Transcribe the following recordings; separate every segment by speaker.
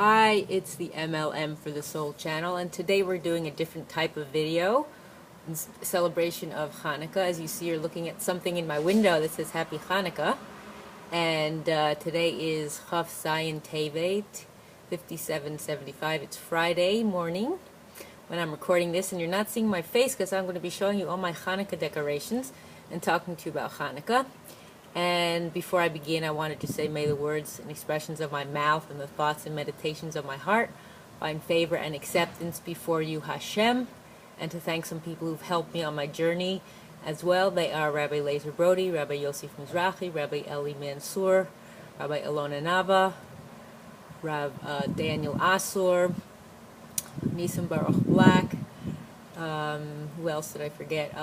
Speaker 1: Hi, it's the M.L.M for the Soul channel, and today we're doing a different type of video in celebration of Hanukkah. As you see, you're looking at something in my window that says Happy Hanukkah, and today is Chaf Zayin Tevet 5775. It's Friday morning when I'm recording this, and you're not seeing my face because I'm going to be showing you all my Hanukkah decorations and talking to you about Hanukkah. And before I begin, I wanted to say, may the words and expressions of my mouth and the thoughts and meditations of my heart find favor and acceptance before you, Hashem, and to thank some people who've helped me on my journey as well. They are Rabbi Lazer Brody, Rabbi Yosef Mizrachi, Rabbi Eli Mansour, Rabbi Elona Nava, Rav Daniel Asor, Nisam Baruch Black, who else did I forget?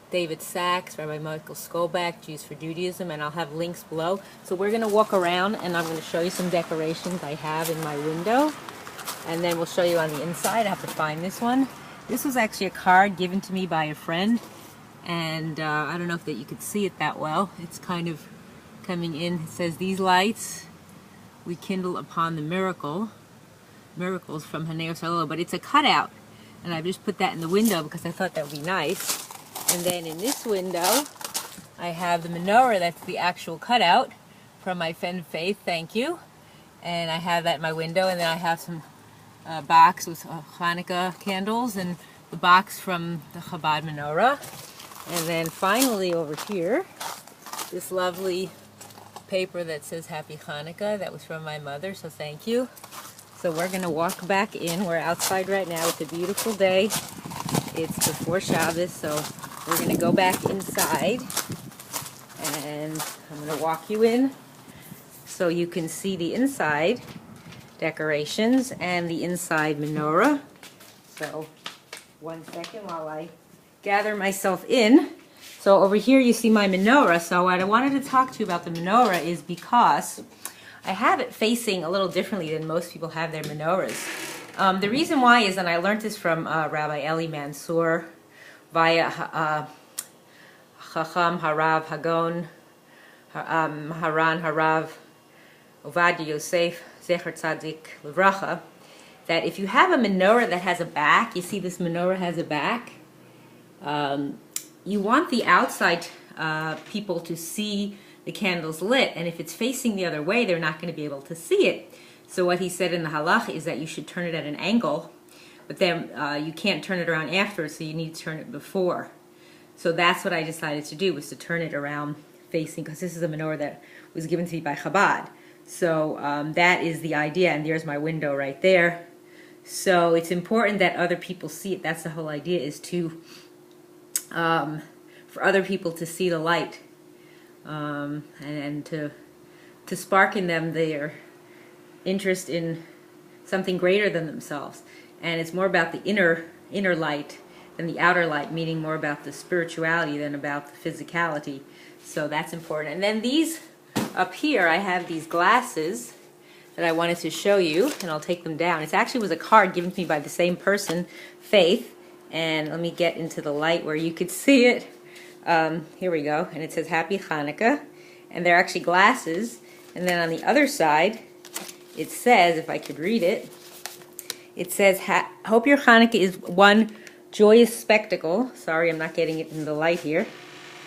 Speaker 1: David Sachs, Rabbi Michael Skobac, Jews for Judaism, and I'll have links below. So we're going to walk around and I'm going to show you some decorations I have in my window, and then we'll show you on the inside. I have to find this one. This was actually a card given to me by a friend, and I don't know if you could see it that well. It's kind of coming in. It says, "These lights we kindle upon the miracles from Haneo Salolo," but it's a cutout, and I just put that in the window because I thought that would be nice. And then in this window, I have the menorah. That's the actual cutout from my friend Faith. Thank you. And I have that in my window. And then I have some box with Hanukkah candles and the box from the Chabad menorah. And then finally over here, this lovely paper that says Happy Hanukkah. That was from my mother, so thank you. So we're going to walk back in. We're outside right now. It's a beautiful day. It's before Shabbos, so we're going to go back inside, and I'm going to walk you in so you can see the inside decorations and the inside menorah. So, one second while I gather myself in. So over here you see my menorah. So what I wanted to talk to you about the menorah is because I have it facing a little differently than most people have their menorahs. The reason why is, and I learned this from Rabbi Eli Mansour, via Chacham Harav Hagon Haran Harav Ovadia Yosef Zecher Tzadik Livracha, that if you have a menorah that has a back, you see this menorah has a back, you want the outside people to see the candles lit, and if it's facing the other way, they're not going to be able to see it. So what he said in the halach is that you should turn it at an angle, but then you can't turn it around after, so you need to turn it before. So that's what I decided to do, was to turn it around facing, because this is a menorah that was given to me by Chabad. So that is the idea, and there's my window right there. So it's important that other people see it. That's the whole idea, is to for other people to see the light, and to spark in them their interest in something greater than themselves. And it's more about the inner light than the outer light, meaning more about the spirituality than about the physicality. So that's important. And then these up here, I have these glasses that I wanted to show you, and I'll take them down. It actually was a card given to me by the same person, Faith, and let me get into the light where you could see it. Here we go, and it says Happy Hanukkah, and they're actually glasses. And then on the other side, it says, if I could read it, it says, "Hope your Hanukkah is one joyous spectacle." Sorry, I'm not getting it in the light here.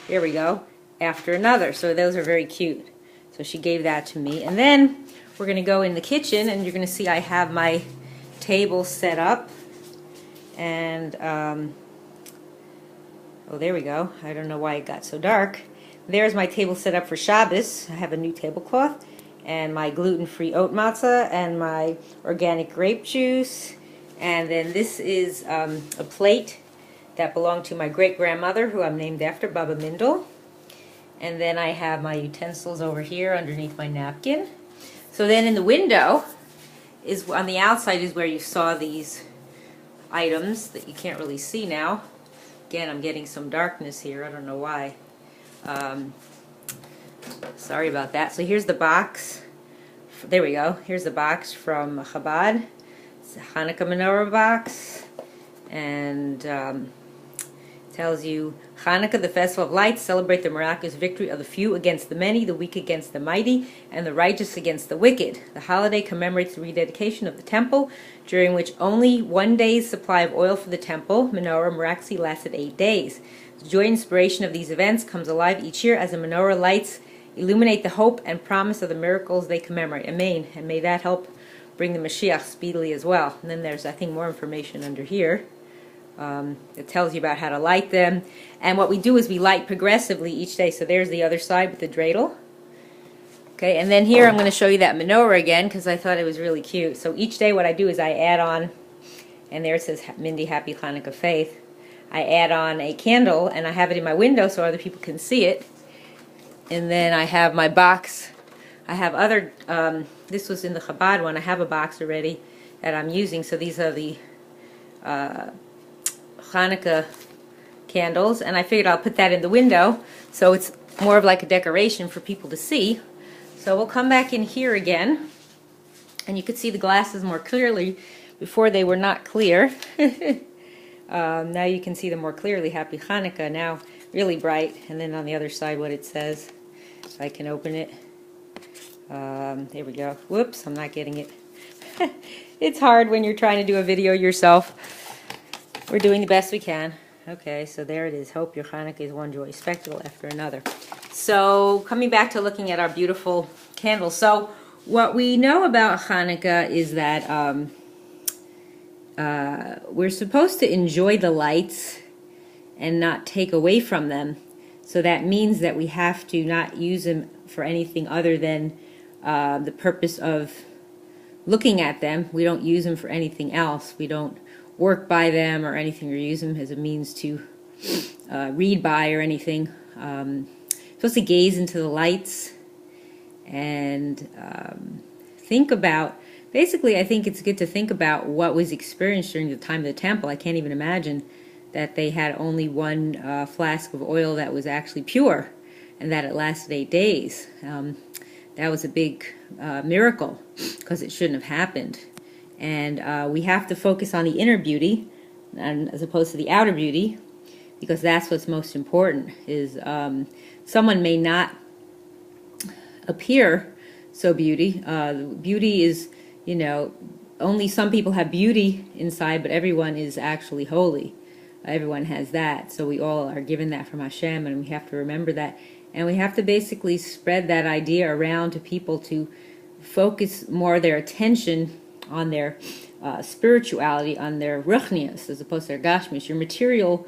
Speaker 1: Here we go. "After another." So those are very cute. So she gave that to me. And then we're going to go in the kitchen, and you're going to see I have my table set up. And, oh, there we go. I don't know why it got so dark. There's my table set up for Shabbos. I have a new tablecloth, and my gluten-free oat matzah, and my organic grape juice. And then this is a plate that belonged to my great-grandmother, who I'm named after, Baba Mindel. And then I have my utensils over here underneath my napkin. So then in the window, is on the outside, is where you saw these items that you can't really see now. Again, I'm getting some darkness here. I don't know why. Sorry about that. So here's the box. There we go. Here's the box from Chabad. It's a Hanukkah menorah box, and it tells you, Hanukkah, the festival of lights, celebrate the miraculous victory of the few against the many, the weak against the mighty, and the righteous against the wicked. The holiday commemorates the rededication of the temple, during which only 1 day's supply of oil for the temple menorah miraculously lasted 8 days. The joy and inspiration of these events comes alive each year as the menorah lights illuminate the hope and promise of the miracles they commemorate. Amen. And may that help bring the Mashiach speedily as well. And then there's, I think, more information under here. It tells you about how to light them. And what we do is we light progressively each day. So there's the other side with the dreidel. Okay, and then here I'm going to show you that menorah again because I thought it was really cute. So each day what I do is I add on, and there it says, Mindy, Happy Hanukkah Faith. I add on a candle, and I have it in my window so other people can see it. And then I have my box. I have other, this was in the Chabad one. I have a box already that I'm using. So these are the Hanukkah candles, and I figured I'll put that in the window so it's more of like a decoration for people to see. So we'll come back in here again, and you could see the glasses more clearly. Before they were not clear. Now you can see them more clearly. Happy Hanukkah, now really bright. And then on the other side what it says, if I can open it. There we go. Whoops, I'm not getting it. It's hard when you're trying to do a video yourself. We're doing the best we can. Okay, so there it is. Hope your Hanukkah is one joyous spectacle after another. So, coming back to looking at our beautiful candles. So, what we know about Hanukkah is that we're supposed to enjoy the lights and not take away from them. So that means that we have to not use them for anything other than the purpose of looking at them. We don't use them for anything else. We don't work by them or anything, or use them as a means to read by or anything. Supposed to gaze into the lights and think about, basically I think it's good to think about what was experienced during the time of the temple. I can't even imagine that they had only one flask of oil that was actually pure and that it lasted 8 days. That was a big miracle because it shouldn't have happened. And we have to focus on the inner beauty as opposed to the outer beauty, because that's what's most important. Is someone may not appear so beauty. Beauty is, you know, only some people have beauty inside, but everyone is actually holy. Everyone has that. So we all are given that from Hashem, and we have to remember that. And we have to basically spread that idea around to people to focus more of their attention on their spirituality, on their ruchnius, as opposed to their gashmis. Your material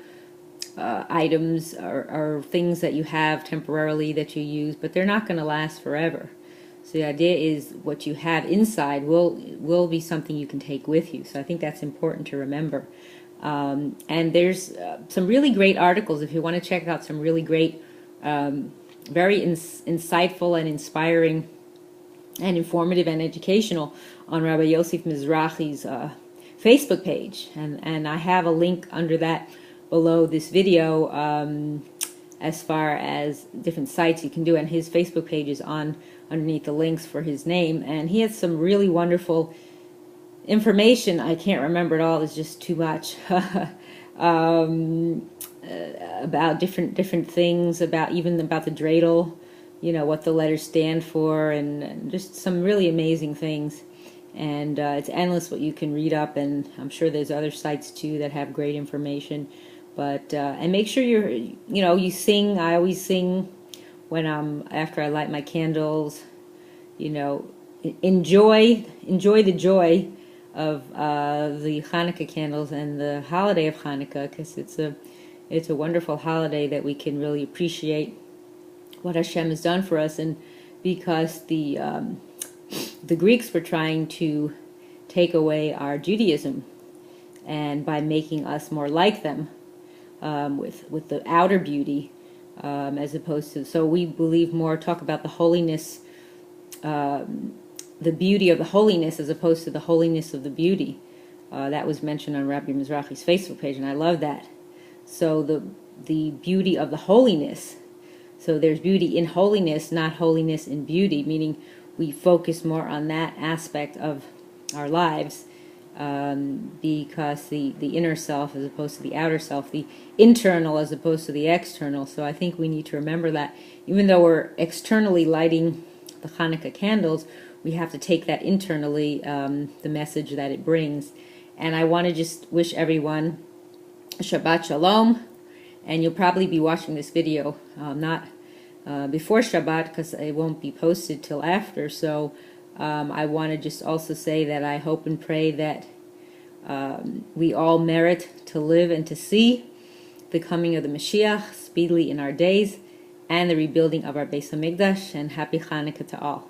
Speaker 1: items are things that you have temporarily that you use, but they're not going to last forever. So the idea is what you have inside will be something you can take with you. So I think that's important to remember. And there's some really great articles if you want to check out some really great, very insightful and inspiring and informative and educational on Rabbi Yosef Mizrachi's Facebook page. And I have a link under that below this video as far as different sites you can do. And his Facebook page is underneath the links for his name. And he has some really wonderful information. I can't remember it all. It's just too much. About different things, even about the dreidel, you know, what the letters stand for, and just some really amazing things. And it's endless what you can read up, and I'm sure there's other sites too that have great information. But and make sure you sing. I always sing when after I light my candles. You know, enjoy the joy of the Hanukkah candles and the holiday of Hanukkah, because it's a wonderful holiday that we can really appreciate what Hashem has done for us. And because the Greeks were trying to take away our Judaism, and by making us more like them with the outer beauty, as opposed to, so we believe more, talk about the holiness, the beauty of the holiness as opposed to the holiness of the beauty. That was mentioned on Rabbi Mizrachi's Facebook page, and I love that. So the beauty of the holiness. So there's beauty in holiness, not holiness in beauty, meaning we focus more on that aspect of our lives because the inner self as opposed to the outer self, the internal as opposed to the external. So I think we need to remember that even though we're externally lighting the Hanukkah candles, we have to take that internally, the message that it brings. And I want to just wish everyone Shabbat Shalom. And you'll probably be watching this video not before Shabbat, because it won't be posted till after. So I want to just also say that I hope and pray that we all merit to live and to see the coming of the Mashiach speedily in our days, and the rebuilding of our Beis Hamikdash. And happy Hanukkah to all.